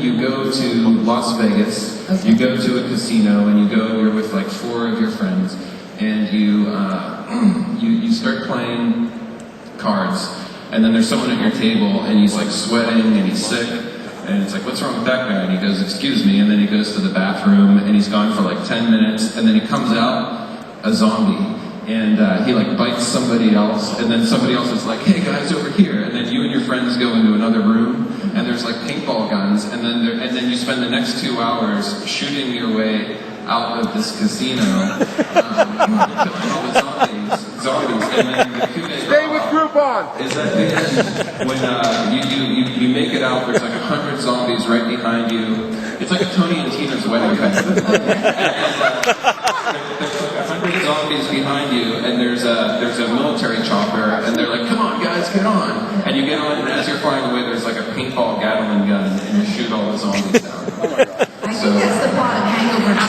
you go to Las Vegas, okay. You go to a casino, and you're with 4 of your friends, and you start playing cards, and then there's someone at your table, and he's sweating, and he's sick, and it's what's wrong with that guy? And he goes, excuse me, and then he goes to the bathroom, and he's gone for 10 minutes, and then he comes out a zombie. And he bites somebody else, and then somebody else is hey guys, over here, and then you and your friends go into another room, and there's like paintball guns, and then you spend the next 2 hours shooting your way out of this casino, killing all the zombies, and then the 2 days Stay with Groupon! is at the end when you make it out. There's like 100 zombies right behind you. It's like a Tony and Tina's wedding kind of thing. There's like 100 zombies behind you, and there's a military chopper, and they're like, "Come on, guys, get on!" And you get on, and as you're flying away, there's like a paintball Gatling gun, and you shoot all the zombies down. I think that's the plot of Hangover 2.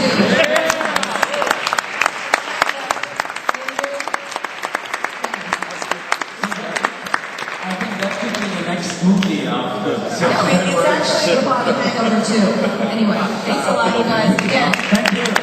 I think that could be the next movie after. No, it's actually the plot of Hangover 2. Anyway, thanks a lot, you guys. Again. Thank you.